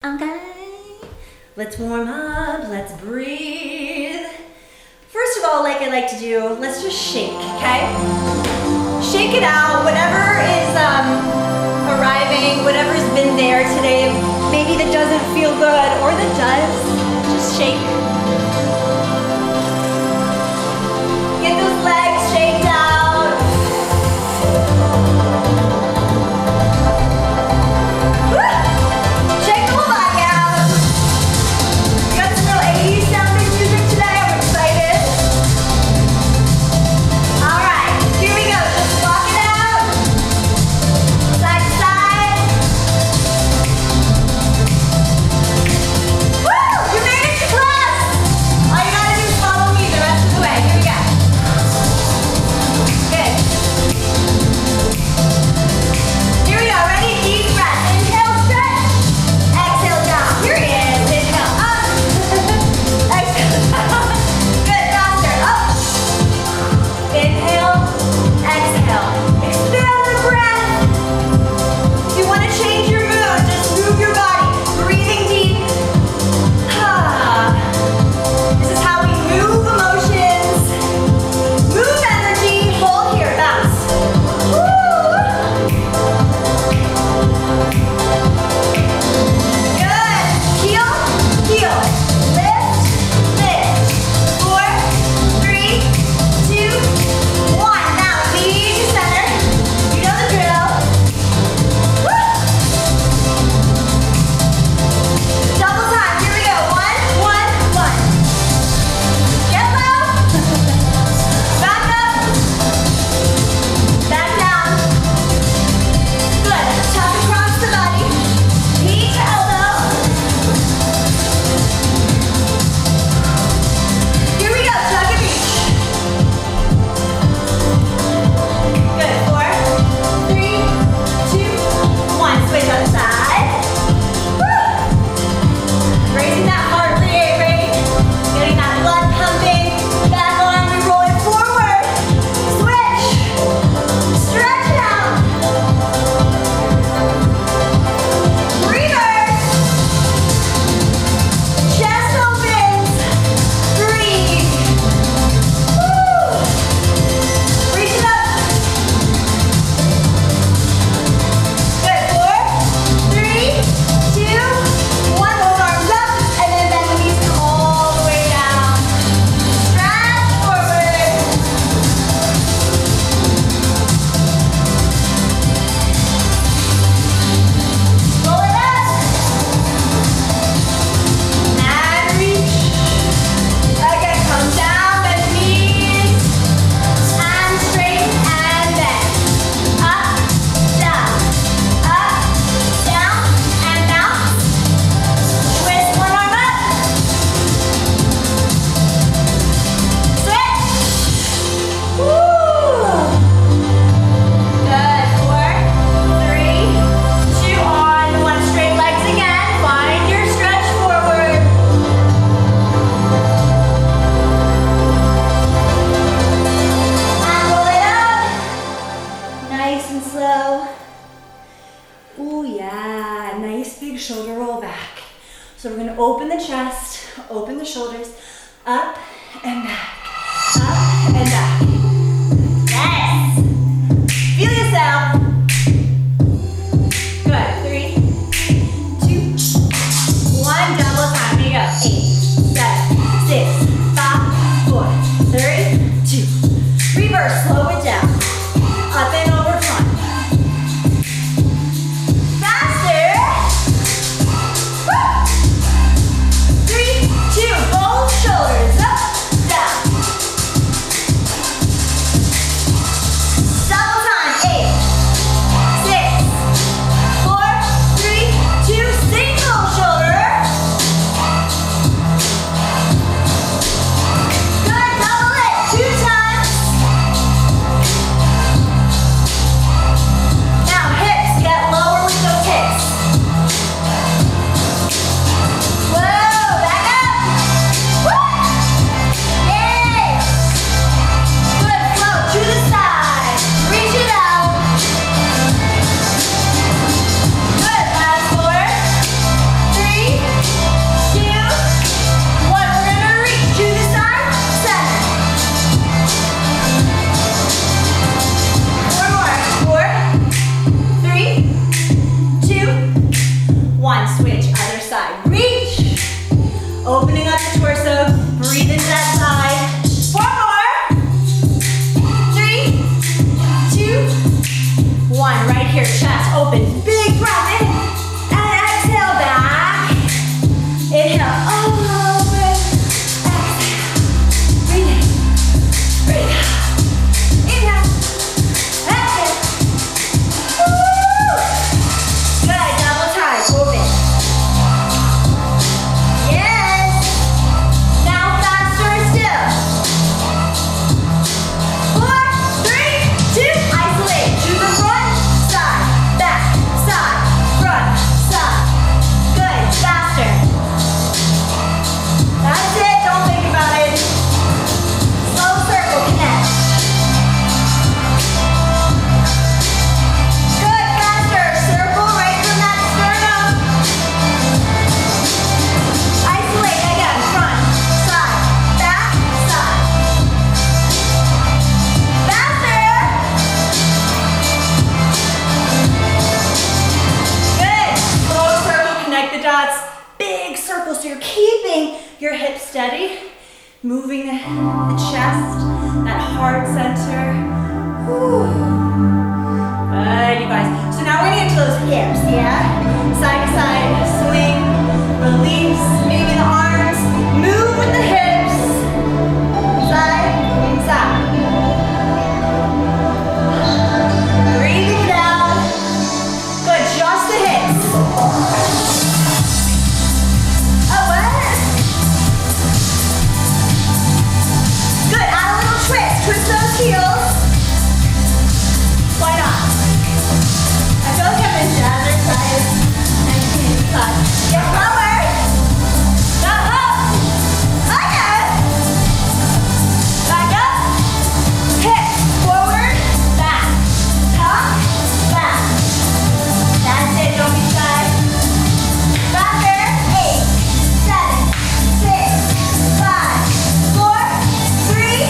Okay, let's warm up, let's breathe. First of all, like I like to do, let's just shake, okay? Shake it out, whatever is arriving, whatever's been there today, maybe that doesn't feel good or that does, just shake. Get those legs shaked out. So we're going to open the chest, open the shoulders, up and back, up and back. Yes! Feel yourself. Good. 3, 2, 1. Double time. Here you go. 8, 7, 6, 5, 4, 3, 2. Reverse. Slow it down. Up and over front. Shoulders up, down. switch, other side. Reach. Opening up the torso. Breathe into that side. 4 more. 3, 2, 1. Right here, chest open. Big breath in. And exhale back. Inhale. Over. Exhale. Breathe in. Breathe out. Inhale. Exhale. Woo! Good. Double time. Open. Yes. Now faster still. 4, 3, 2. Isolate. To the front, side, back, side, front, side. Good. Faster. That's it. Don't think about it. Slow circle. Connect. Good. Faster. Circle right from that sternum. Isolate again. Front, side, back, side. Faster. Good. Slow circle. Connect the dots. Big circle. So you're keeping your hips steady. Moving the chest, that heart center. Whew. Good, you guys. So now we're gonna get to those hips, yeah? Side to side, swing, release, maybe the arms. Move with the hips. Side, inside. Breathing it out. Good, just the hips. Oh, what? Good, add a little twist. Twist those heels. Why not? I feel like I'm in jazzercise and team class. Get lower. Go up. Again. Back up. Hips forward. Back. Tuck. Back. That's it. Don't be shy. Faster. 8, 7, 6, 5, 4, 3,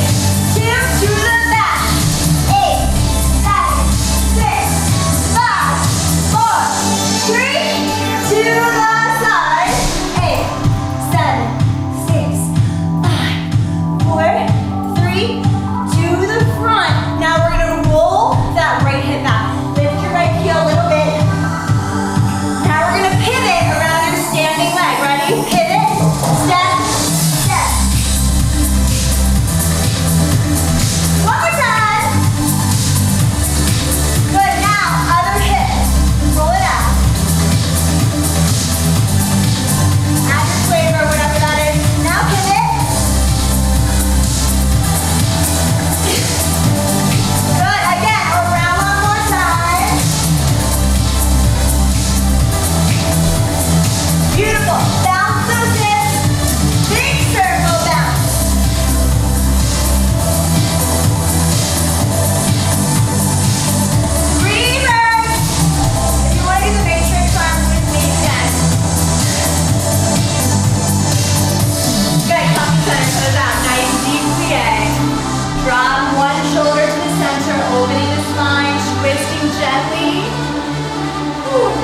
2, to the back. 8, 7, 6, 5, 4, 3, to the side. 8, 7, 6, 5, 4, 3, to the front. Now we're gonna roll that right hip back. Lift your right heel a little bit. Now we're gonna pivot around your standing leg. Ready? Pivot, step, step. One more time. Good, now other hip. Roll it out. Add your flavor, whatever that is. Now pivot. Good, again, around one more time. Beautiful. Bounce those hips. Big circle bounce. Reverse. If you want to do the matrix arms with me again. Good. Come to center. Put it out. Nice deep plie. Drop one shoulder to the center, opening the spine, twisting gently. Whew.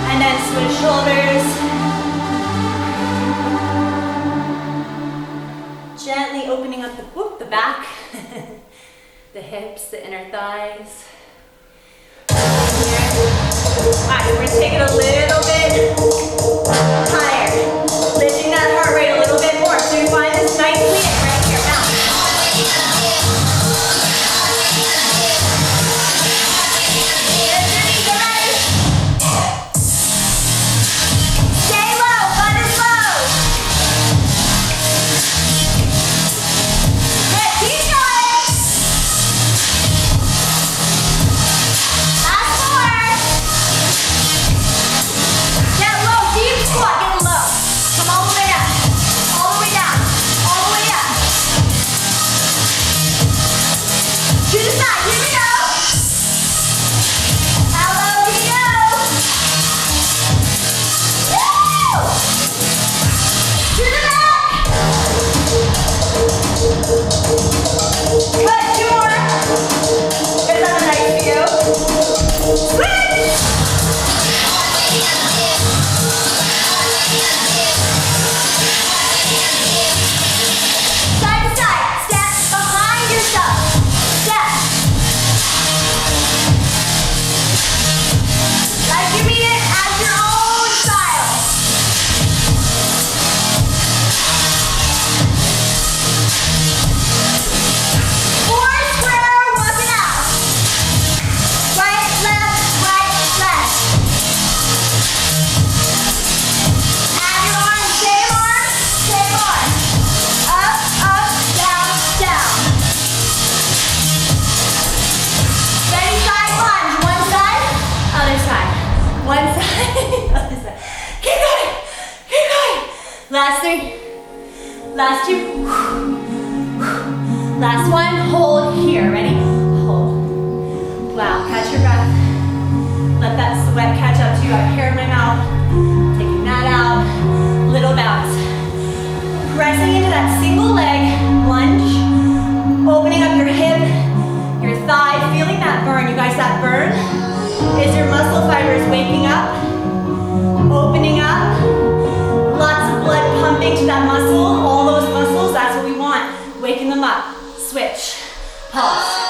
And then switch shoulders. Gently opening up the back, the hips, the inner thighs. Alright, we're gonna take it a little bit higher. Lifting that heart rate a little bit more. So you find this nice plie right here. Bounce. Stay low, butt is low. Good, keep going. Last 4. Down. Last 3. Last 2. Last one. Hold here. Ready? Hold. Wow. Catch your breath. Let that sweat catch up to you. I have hair in my mouth. Taking that out. Little bounce. Pressing into that single leg. Lunge. Opening up your hip, your thigh. Feeling that burn. You guys, that burn is your muscle fibers waking up. Opening up. Lots of blood pumping to that muscle. All those muscles, that's what we want. Waking them up. Switch. Pulse.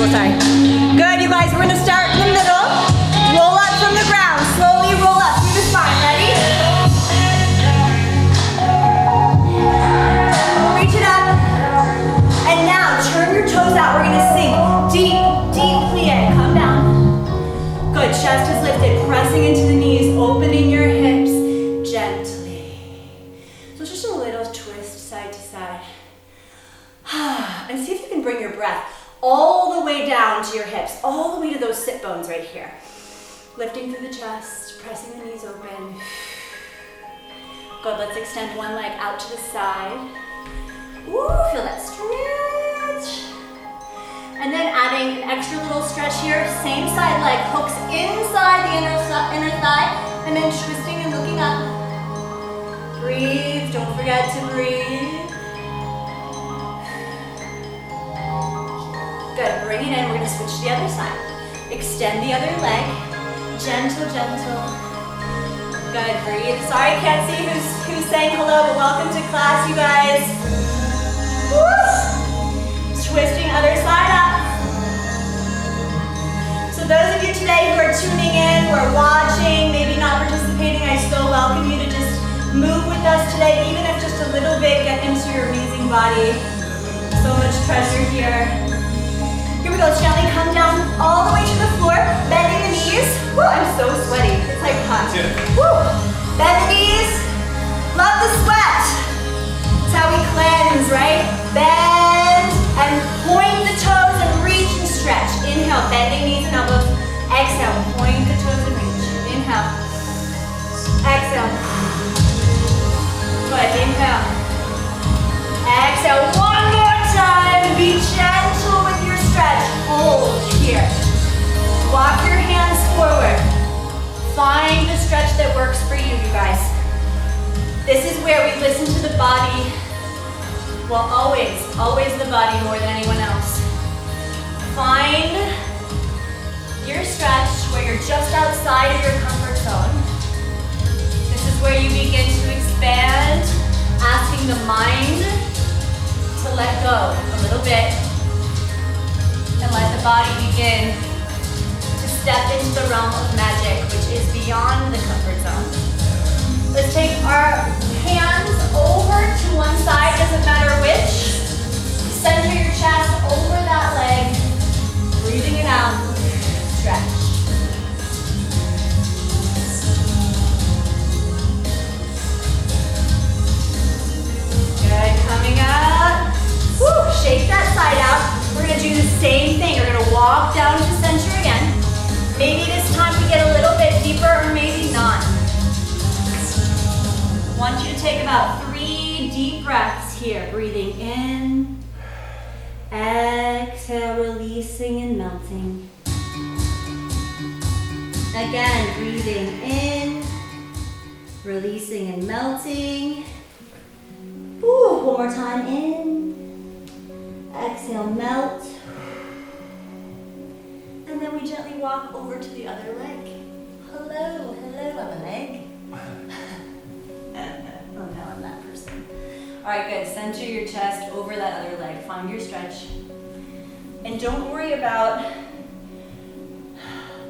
Sorry. Good, you guys, we're gonna start in the middle. Roll up from the ground. Slowly roll up through the spine. Ready? Reach it up. And now turn your toes out. We're gonna sink. Deep, deep plie. Come down. Good, chest is lifted. Pressing into the knees, opening your hips gently. So it's just a little twist side to side. And see if you can bring your breath all the way down to your hips, all the way to those sit bones right here. Lifting through the chest, pressing the knees open. Good, let's extend one leg out to the side. Ooh, feel that stretch. And then adding an extra little stretch here. Same side leg, hooks inside the inner thigh, and then twisting and looking up. Breathe, don't forget to breathe. Good, bring it in, we're gonna switch to the other side. Extend the other leg, gentle, gentle. Good, breathe. Sorry, I can't see who's saying hello, but welcome to class, you guys. Woo! Twisting other side up. So those of you today who are tuning in, who are watching, maybe not participating, I still welcome you to just move with us today, even if just a little bit, get into your amazing body. So much treasure here. Here we go, gently come down all the way to the floor, bending the knees. Woo, I'm so sweaty, it's like hot. Woo, bend the knees, love the sweat. It's how we cleanse, right? Bend and point the toes and reach and stretch. Inhale, bending knees and elbows. Exhale, point the toes and reach. Inhale, exhale. Good, inhale. Exhale, one more time. Be gentle with your stretch. Hold here. Walk your hands forward. Find the stretch that works for you, you guys. This is where we listen to the body. Well, always the body more than anyone else. Find your stretch where you're just outside of your comfort zone. This is where you begin to expand, asking the mind to let go a little bit and let the body begin to step into the realm of magic, which is beyond the comfort zone. Let's take our hands over to one side, doesn't matter which. Center your chest over that leg, breathing it out, stretch. Good, coming up. Woo, shake that side out. We're gonna do the same thing. We're gonna walk down to center again. Maybe this time we get a little bit deeper or maybe not. I want you to take about 3 deep breaths here. Breathing in, exhale, releasing and melting. Again, breathing in, releasing and melting. Ooh, one more time in, exhale, melt. And then we gently walk over to the other leg. Hello, I'm a leg. Oh no, I'm that person. All right, good. Center your chest over that other leg. Find your stretch. And don't worry about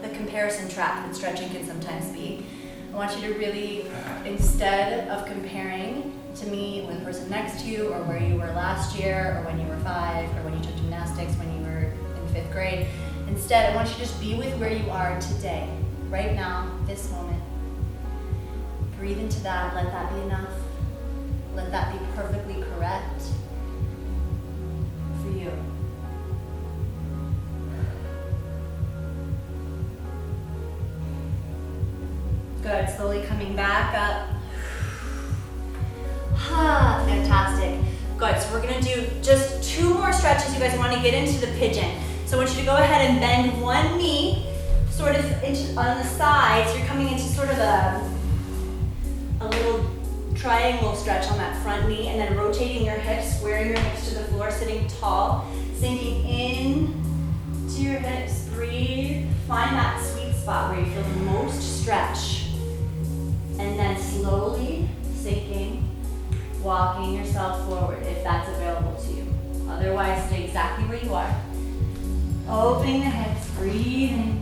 the comparison trap that stretching can sometimes be. I want you to really, instead of comparing to me with the person next to you or where you were last year or when you were 5 or when you took gymnastics when you were in 5th grade, instead I want you to just be with where you are today, right now, this moment. Breathe into that, let that be enough. Let that be perfectly correct for you. Good, slowly coming back up. Fantastic. Good, so we're gonna do just 2 more stretches. You guys wanna get into the pigeon. So I want you to go ahead and bend one knee sort of on the side. So you're coming into sort of a little triangle stretch on that front knee and then rotating your hips, squaring your hips to the floor, sitting tall, sinking in to your hips. Breathe. Find that sweet spot where you feel the most stretch. And then slowly sinking, walking yourself forward if that's available to you. Otherwise, stay exactly where you are. Opening the hips, breathing.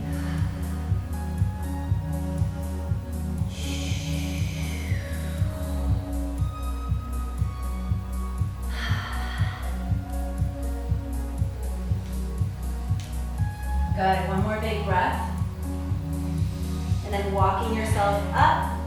Good, one more big breath. And then walking yourself up.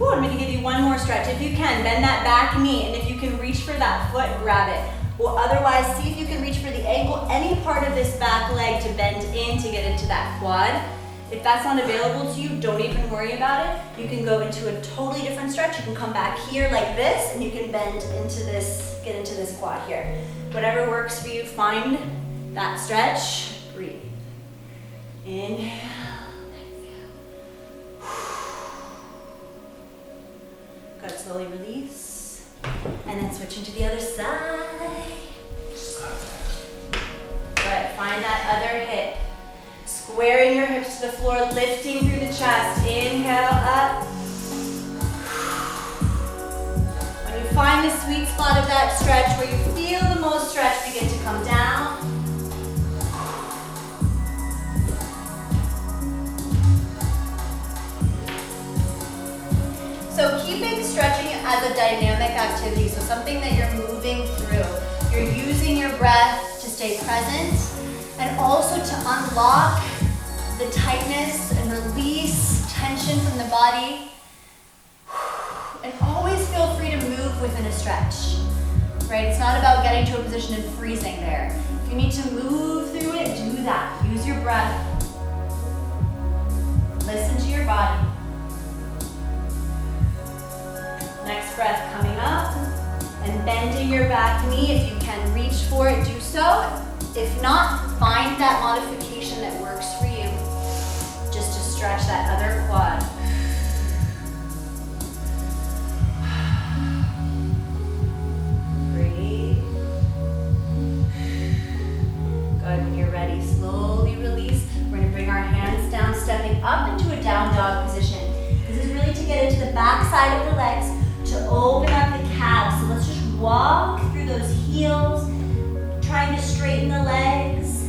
Ooh, I'm gonna give you one more stretch. If you can, bend that back knee, and if you can reach for that foot, grab it. Or otherwise, see if you can reach for the ankle, any part of this back leg to bend in to get into that quad. If that's not available to you, don't even worry about it. You can go into a totally different stretch. You can come back here like this, and you can bend into this, get into this quad here. Whatever works for you, find that stretch. Breathe. Inhale. Good, slowly release. And then switching to the other side. Good, find that other hip. Squaring your hips to the floor, lifting through the chest. Inhale, up. When you find the sweet spot of that stretch, where you feel the most stretch, begin to come down. So keeping stretching as a dynamic activity, so something that you're moving through. You're using your breath to stay present and also to unlock the tightness and release tension from the body. And always feel free to move within a stretch, right? It's not about getting to a position and freezing there. If you need to move through it, do that. Use your breath. Listen to your body. Next breath coming up and bending your back knee. If you can reach for it, do so. If not, find that modification that works for you. Just to stretch that other quad. Breathe. Good, when you're ready, slowly release. We're gonna bring our hands down, stepping up into a down dog position. This is really to get into the back side of the legs, to open up the calves. So let's just walk through those heels, trying to straighten the legs.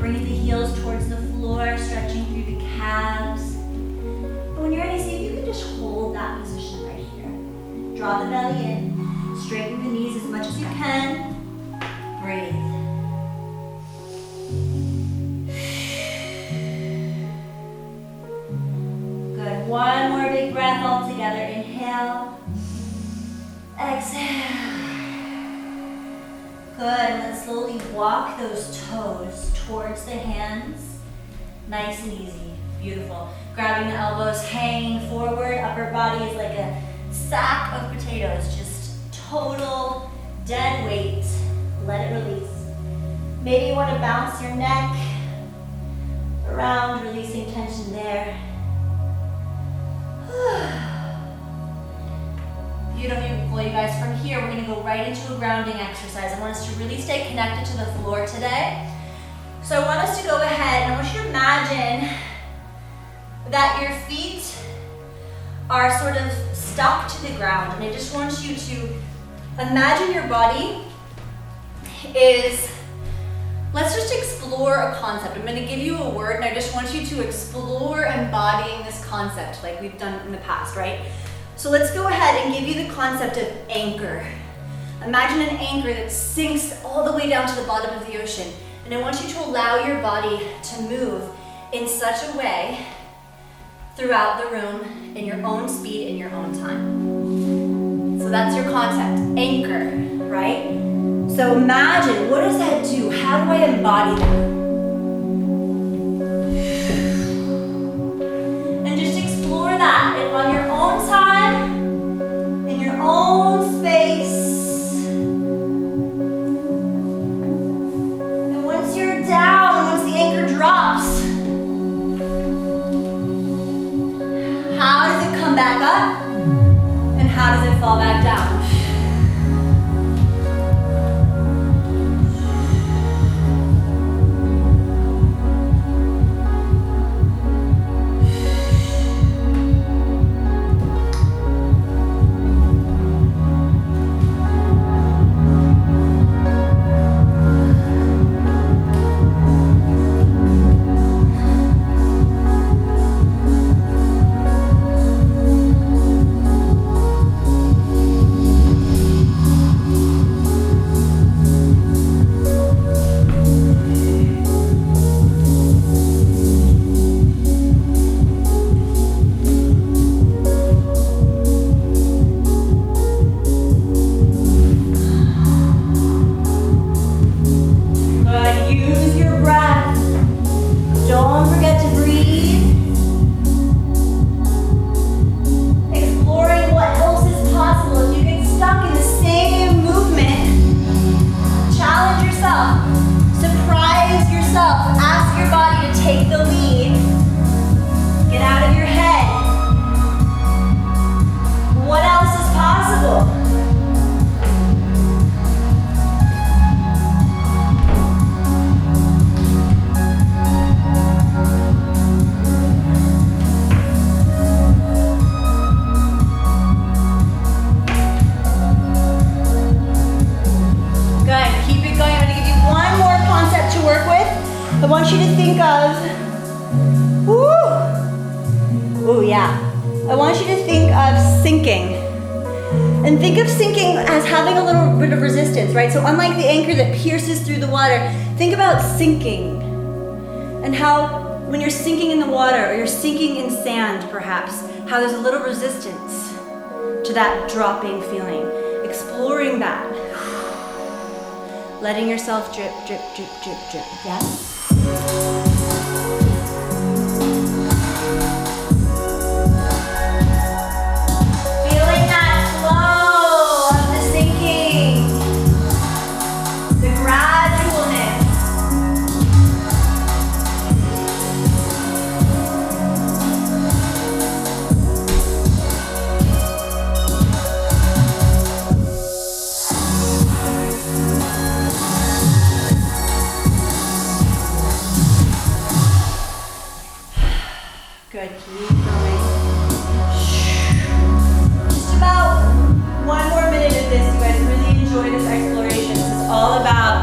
Bringing the heels towards the floor, stretching through the calves. And when you're ready, see if you can just hold that position right here. Draw the belly in, straighten the knees as much as you can. Breathe. Good, one more big breath all together. Inhale, exhale. Good, and then slowly walk those toes towards the hands. Nice and easy, beautiful. Grabbing the elbows, hanging forward, upper body is like a sack of potatoes, just total dead weight. Let it release. Maybe you want to bounce your neck around, releasing tension there. Beautiful, you guys. From here, we're going to go right into a grounding exercise. I want us to really stay connected to the floor today. So I want us to go ahead and I want you to imagine that your feet are sort of stuck to the ground. And I just want you to imagine your body is, let's just explore a concept. I'm going to give you a word and I just want you to explore embodying this concept like we've done in the past, right? So let's go ahead and give you the concept of anchor. Imagine an anchor that sinks all the way down to the bottom of the ocean. And I want you to allow your body to move in such a way throughout the room in your own speed, in your own time. So that's your concept, anchor, right? So imagine, what does that do? How do I embody that? And just explore that on your own time, in your own space. And once you're down, once the anchor drops, how does it come back up? And how does it fall back down? And think of sinking as having a little bit of resistance, right? So unlike the anchor that pierces through the water, think about sinking and how when you're sinking in the water or you're sinking in sand perhaps, how there's a little resistance to that dropping feeling. Exploring that. Letting yourself drip, drip, drip, drip, drip. Yes? Good, keep going. Just about 1 more minute of this. You guys really enjoy this exploration. This is all about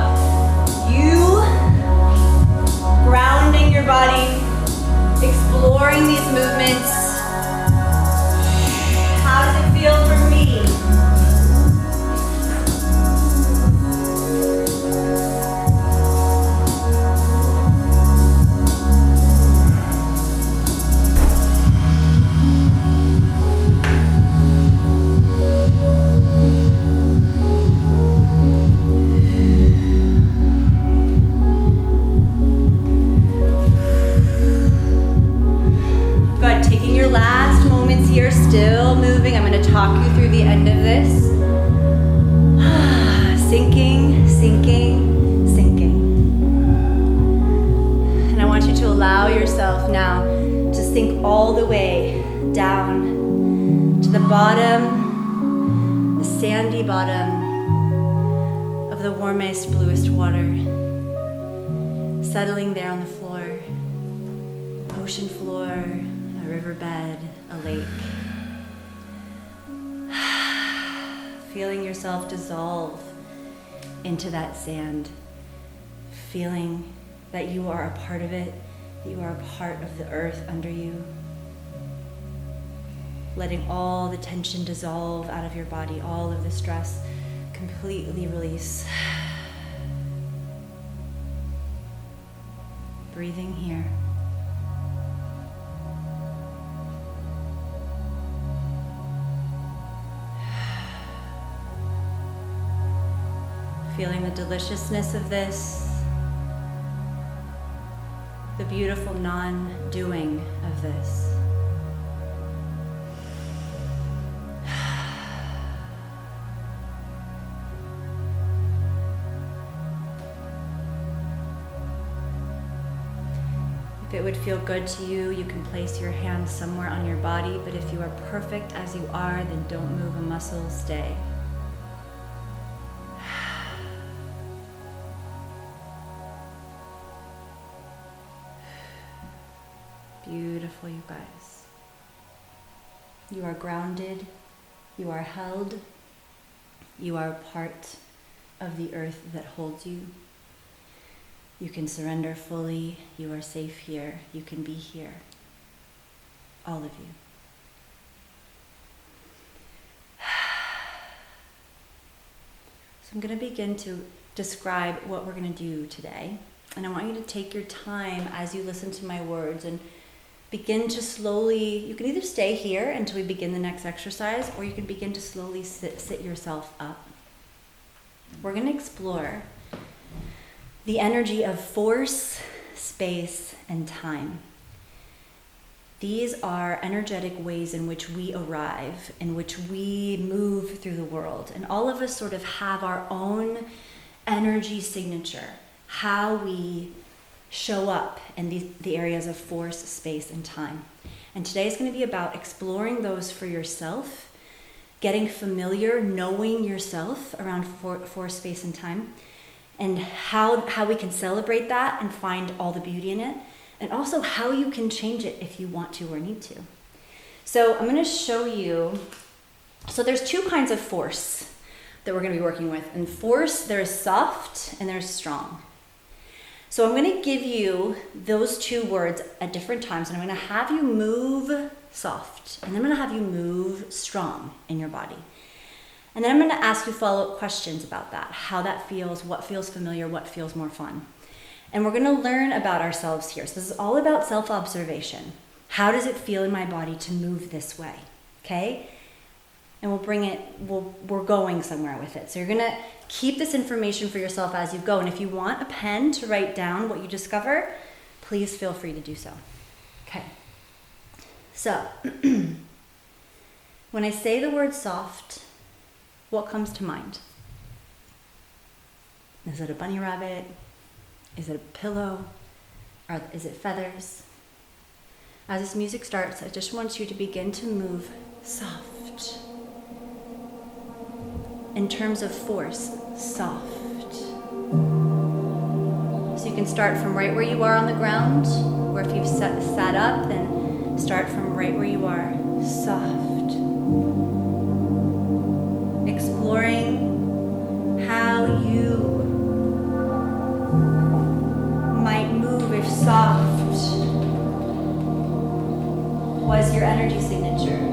you grounding your body, exploring these movements. How does it feel for me? Still moving. I'm going to talk you through the end of this. Sinking, sinking, sinking. And I want you to allow yourself now to sink all the way down to the bottom, the sandy bottom of the warmest, bluest water. Settling there on the floor, ocean floor, a riverbed, a lake. Feeling yourself dissolve into that sand. Feeling that you are a part of it, that you are a part of the earth under you. Letting all the tension dissolve out of your body, all of the stress completely release. Breathing here. Feeling the deliciousness of this, the beautiful non-doing of this. If it would feel good to you, you can place your hands somewhere on your body, but if you are perfect as you are, then don't move a muscle, stay. Beautiful, you guys. You are grounded, you are held, you are a part of the earth that holds you. You can surrender fully, you are safe here, you can be here. All of you. So I'm going to begin to describe what we're going to do today. And I want you to take your time as you listen to my words and begin to slowly, you can either stay here until we begin the next exercise, or you can begin to slowly sit yourself up. We're going to explore the energy of force, space, and time. These are energetic ways in which we arrive, in which we move through the world. And all of us sort of have our own energy signature, how we show up in the areas of force, space, and time. And today is going to be about exploring those for yourself, getting familiar, knowing yourself around force, space, and time, and how we can celebrate that and find all the beauty in it, and also how you can change it if you want to or need to. So I'm going to show you, so there's two kinds of force that we're going to be working with. In force, there's soft and there's strong. So I'm going to give you those two words at different times, and I'm going to have you move soft, and then I'm going to have you move strong in your body. And then I'm going to ask you follow-up questions about that, how that feels, what feels familiar, what feels more fun. And we're going to learn about ourselves here. So this is all about self-observation. How does it feel in my body to move this way? Okay? And we're going somewhere with it. So you're going to keep this information for yourself as you go. And if you want a pen to write down what you discover, please feel free to do so. Okay. So, when I say the word soft, what comes to mind? Is it a bunny rabbit? Is it a pillow? Or is it feathers? As this music starts, I just want you to begin to move soft. In terms of force, soft. So you can start from right where you are on the ground, or if you've sat up, then Start from right where you are, soft. Exploring how you might move if soft was your energy signature.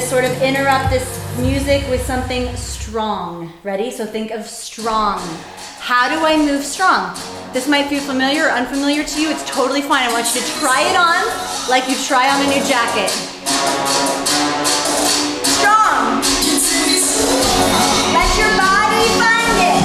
Sort of interrupt this music with something strong. Ready? So think of strong. How do I move strong? This might feel familiar or unfamiliar to you. It's totally fine. I want you to try it on like you try on a new jacket. Strong. Let your body find it.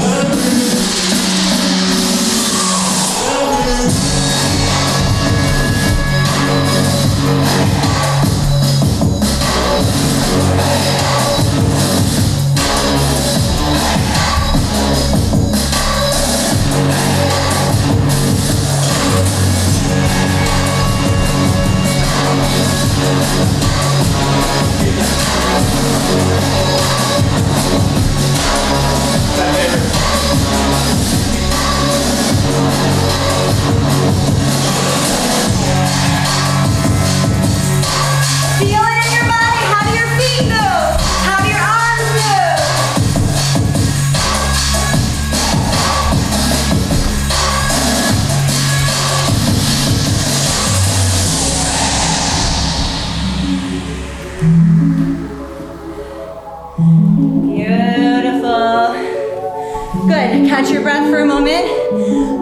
Good. Catch your breath for a moment.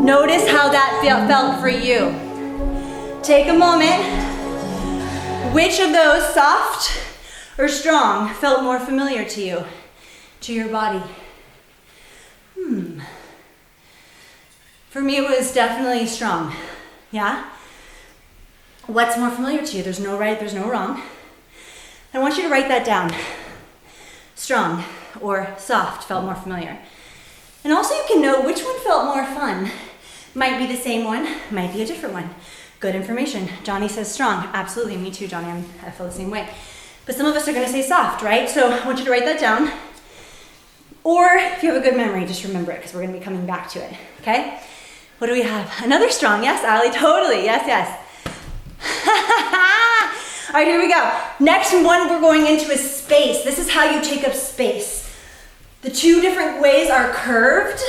Notice how that felt for you. Take a moment. Which of those, soft or strong, felt more familiar to you, to your body? For me, it was definitely strong. Yeah? What's more familiar to you? There's no right, there's no wrong. I want you to write that down. Strong or soft felt more familiar. And also you can know which one felt more fun. Might be the same one, might be a different one. Good information. Johnny says strong. Absolutely, me too, Johnny. I feel the same way. But some of us are gonna say soft, right? So I want you to write that down. Or if you have a good memory, just remember it because we're gonna be coming back to it, okay? What do we have? Another strong, yes, Allie, totally, yes. All right, here we go. Next one we're going into is space. This is how you take up space. The two different ways are curved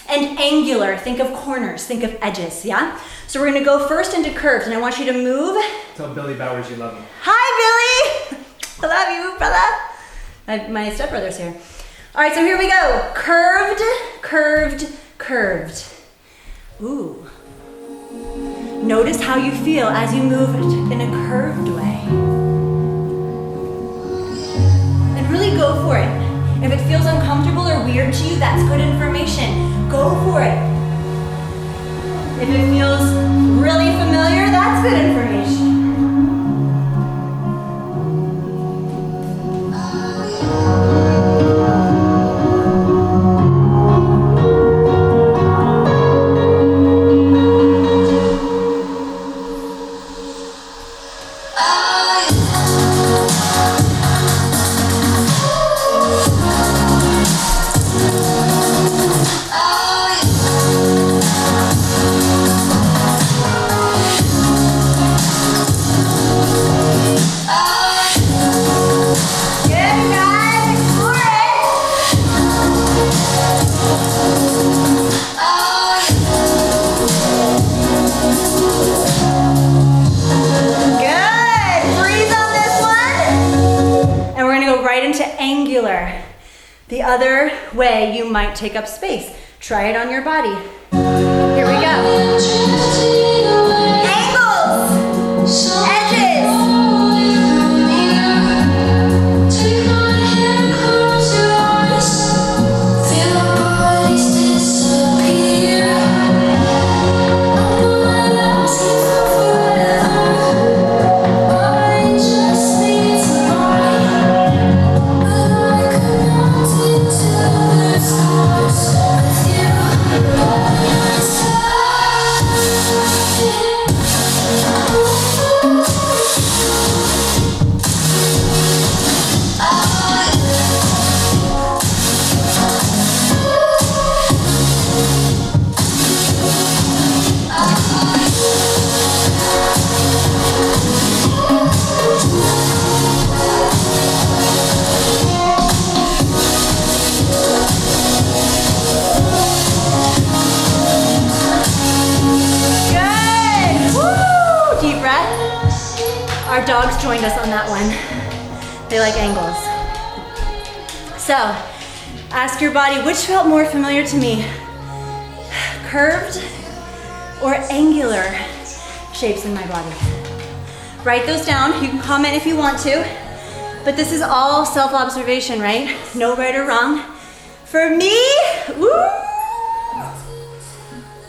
and angular. Think of corners, think of edges, yeah? So we're gonna go first into curved, and I want you to move. Tell Billy Bowers you love him. Hi, Billy! I love you, brother. My stepbrother's here. All right, so here we go. Curved, curved, curved. Ooh. Notice how you feel as you move in a curved way. And really go for it. If it feels uncomfortable or weird to you, that's good information. Go for it. If it feels really familiar, that's good information. into angular. The other way you might take up space. Try it on your body. Here we go. Angles, edges. Our dogs joined us on that one. They like angles. So, ask your body, which felt more familiar to me? Curved or angular shapes in my body? Write those down. You can comment if you want to, but this is all self-observation, right? No right or wrong. For me, woo,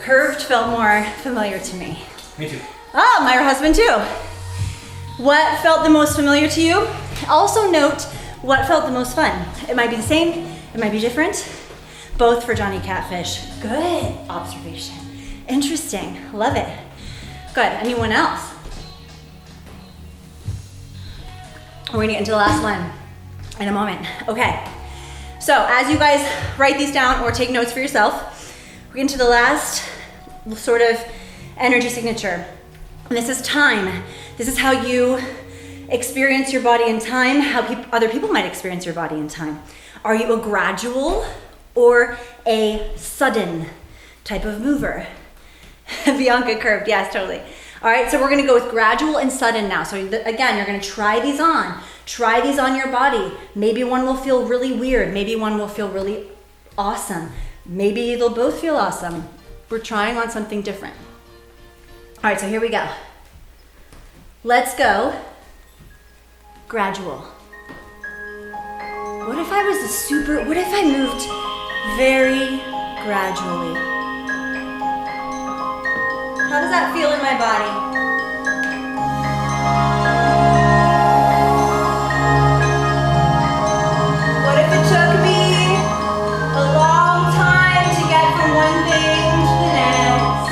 curved felt more familiar to me. Me too. Oh, my husband too. What felt the most familiar to you? Also note what felt the most fun. It might be the same, it might be different. Both for Johnny Catfish. Good observation. Interesting, love it. Good, anyone else? We're gonna get into the last one in a moment. Okay, so as you guys write these down or take notes for yourself, we're getting to the last sort of energy signature. And this is time. This is how you experience your body in time, how other people might experience your body in time. Are you a gradual or a sudden type of mover? Bianca curved, yes, totally. All right, so we're gonna go with gradual and sudden now. So again, you're gonna try these on. Try these on your body. Maybe one will feel really weird. Maybe one will feel really awesome. Maybe they'll both feel awesome. We're trying on something different. All right, so here we go. Let's go gradual. What if I was what if I moved very gradually? How does that feel in my body? What if it took me a long time to get from one thing to the next?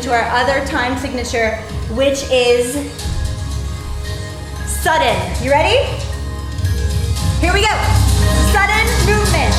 Our other time signature, which is sudden. You ready? Here we go. Sudden movement.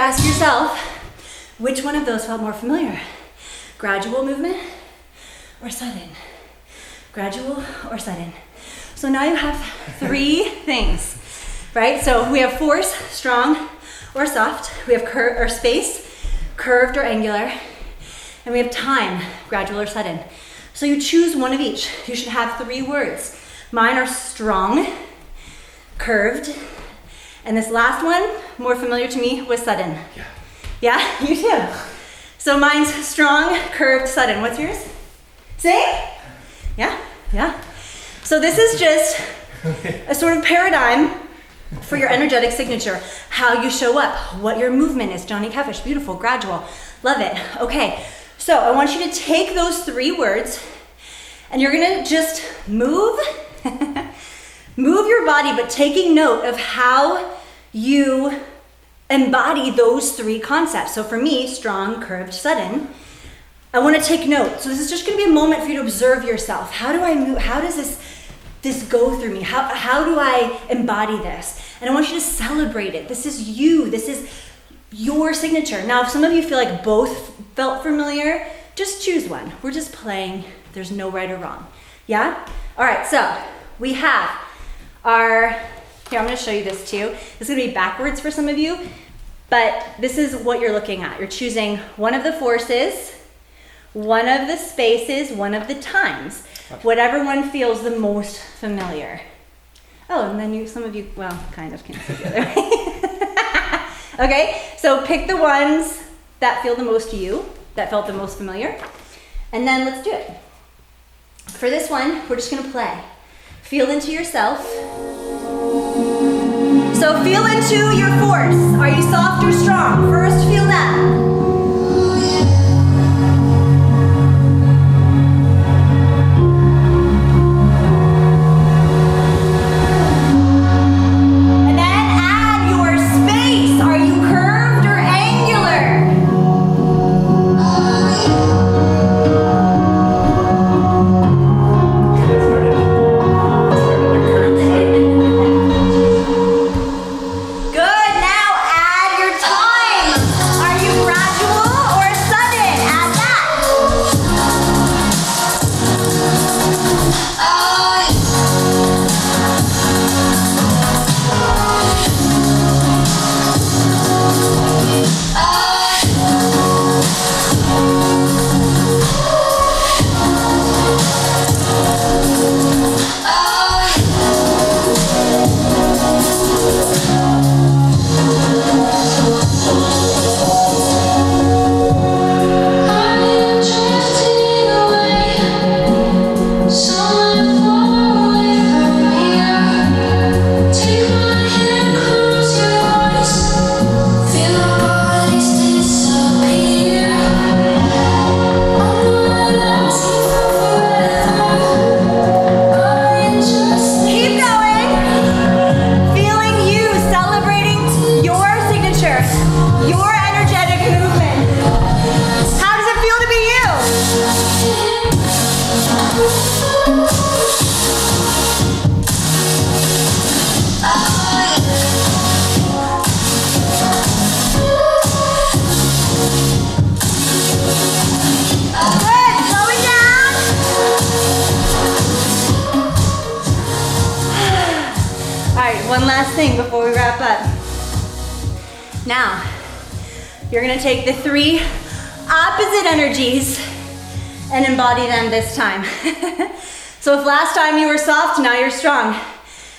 ask yourself, which one of those felt more familiar? Gradual movement or sudden? Gradual or sudden? So now you have 3 things, right? So we have force, strong or soft. We have space, curved or angular. And we have time, gradual or sudden. So you choose one of each. You should have 3 words. Mine are strong, curved, and this last one, more familiar to me, was sudden. Yeah. Yeah, you too. So mine's strong, curved, sudden. What's yours? Same? Yeah, yeah. So this is just a sort of paradigm for your energetic signature, how you show up, what your movement is. Johnny Cavish, beautiful, gradual, love it. Okay, so I want you to take those 3 words and you're gonna just move, move your body, but taking note of how you embody those 3 concepts. So for me, strong, curved, sudden, I want to take note. So this is just going to be a moment for you to observe yourself. How do I move? How does this go through me? How do I embody this? And I want you to celebrate it. This is you. This is your signature. Now, if some of you feel like both felt familiar, just choose one. We're just playing. There's no right or wrong. Yeah? All right, so we have our, here, I'm going to show you this too. This is going to be backwards for some of you, but this is what you're looking at. You're choosing one of the forces, one of the spaces, one of the times. Whatever one feels the most familiar. Oh, and then some of you, well, kind of can see the other way. Okay, so pick the ones that feel the most to you, that felt the most familiar, and then let's do it. For this one, we're just gonna play. Feel into yourself. So feel into your force. Are you soft or strong? First, feel that. One last thing before we wrap up. Now, you're gonna take the 3 opposite energies and embody them this time. So if last time you were soft, now you're strong.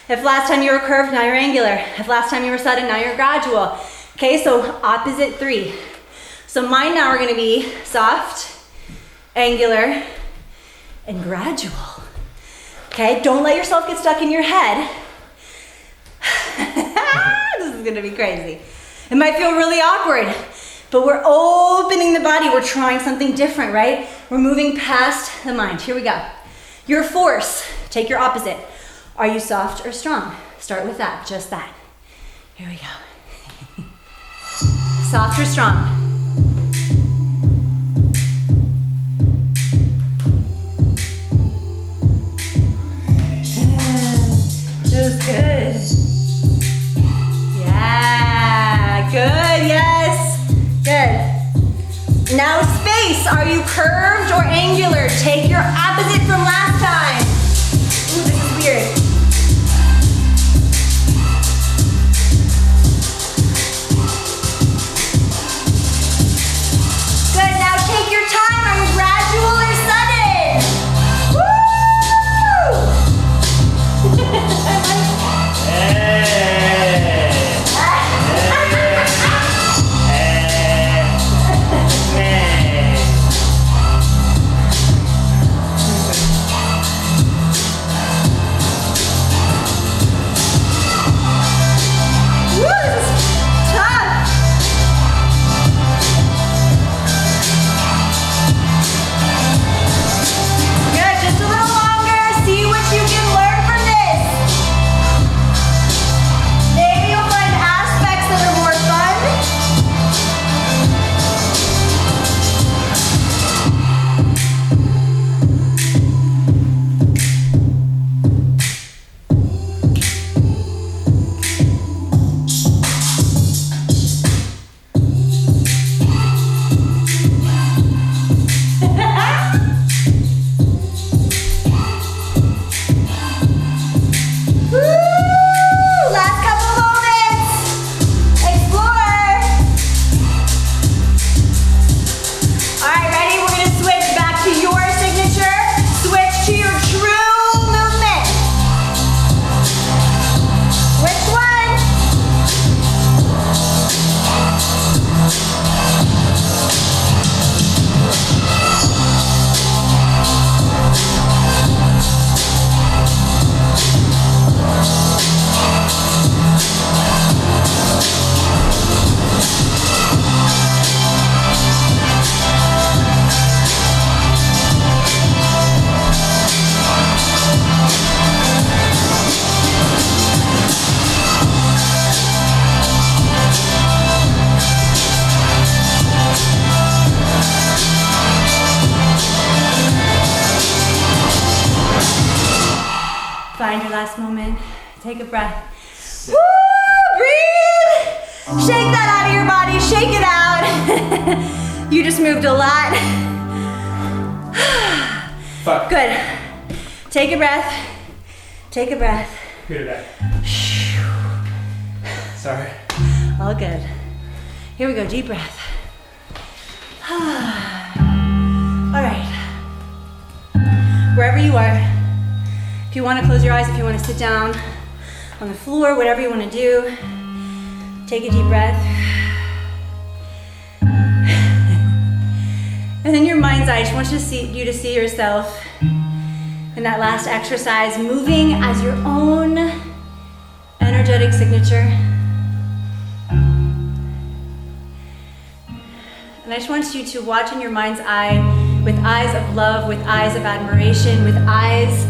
If last time you were curved, now you're angular. If last time you were sudden, now you're gradual. Okay, so opposite 3. So mine now are gonna be soft, angular, and gradual. Okay, don't let yourself get stuck in your head. This is gonna be crazy. It might feel really awkward, but we're opening the body. We're trying something different, right? We're moving past the mind. Here we go. Your force, take your opposite. Are you soft or strong? Start with that, just that. Here we go. Soft or strong? Feels good. Yeah, good, yes. face. Are you curved or angular? Take your opposite from last time. Ooh, this is weird. Good, now take your time. Are you gradual or sudden? Find your last moment. Take a breath. Woo! Breathe! Shake that out of your body. Shake it out. You just moved a lot. Fuck. Good. Take a breath. Take a breath. Here today. Sorry. All good. Here we go. Deep breath. All right. Wherever you are. If you want to close your eyes, if you want to sit down on the floor, whatever you want to do, take a deep breath. And in your mind's eye, I just want you to see yourself in that last exercise, moving as your own energetic signature. And I just want you to watch in your mind's eye with eyes of love, with eyes of admiration, with eyes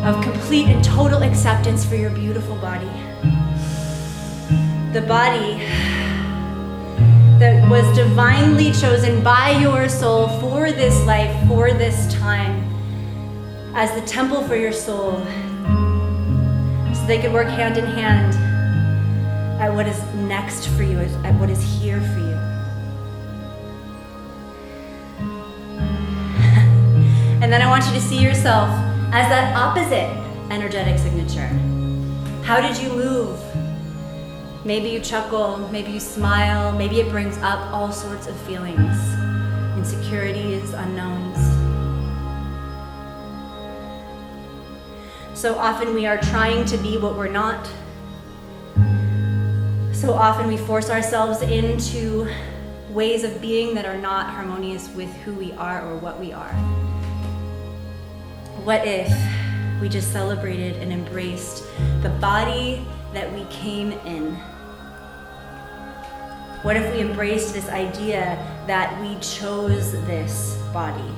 of complete and total acceptance for your beautiful body. The body that was divinely chosen by your soul for this life, for this time, as the temple for your soul, so they could work hand in hand at what is next for you, at what is here for you. And then I want you to see yourself as that opposite energetic signature. How did you move? Maybe you chuckle, maybe you smile, maybe it brings up all sorts of feelings, insecurities, unknowns. So often we are trying to be what we're not. So often we force ourselves into ways of being that are not harmonious with who we are or what we are. What if we just celebrated and embraced the body that we came in? What if we embraced this idea that we chose this body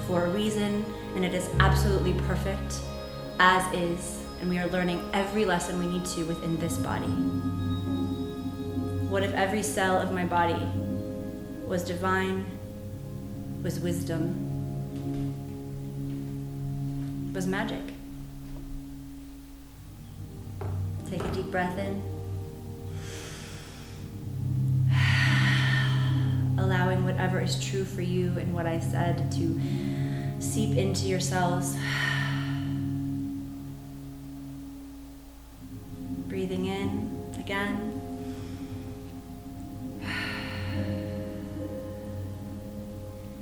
for a reason and it is absolutely perfect as is, and we are learning every lesson we need to within this body? What if every cell of my body was divine, was wisdom, was magic? Take a deep breath in. Allowing what whatever is true for you and what I said to seep into your cells. Breathing in again.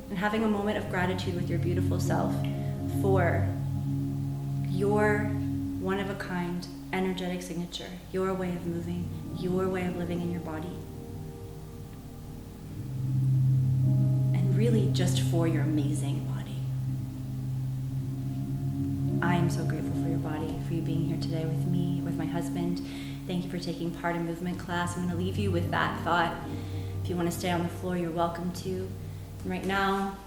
And having a moment of gratitude with your beautiful self for your one-of-a-kind energetic signature, your way of moving, your way of living in your body. And really just for your amazing body. I am so grateful for your body, for you being here today with me, with my husband. Thank you for taking part in movement class. I'm going to leave you with that thought. If you want to stay on the floor, you're welcome to. And right now,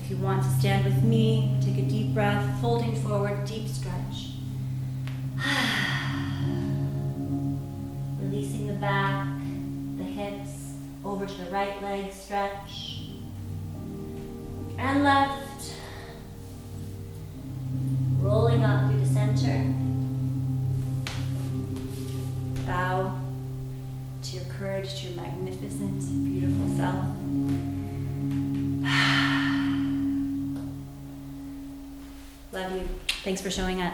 if you want to stand with me, take a deep breath, folding forward, deep stretch. Releasing the back, the hips, over to the right leg, stretch. And left. Rolling up through the center. Bow to your courage, to your magnificent, beautiful self. Love you. Thanks for showing up.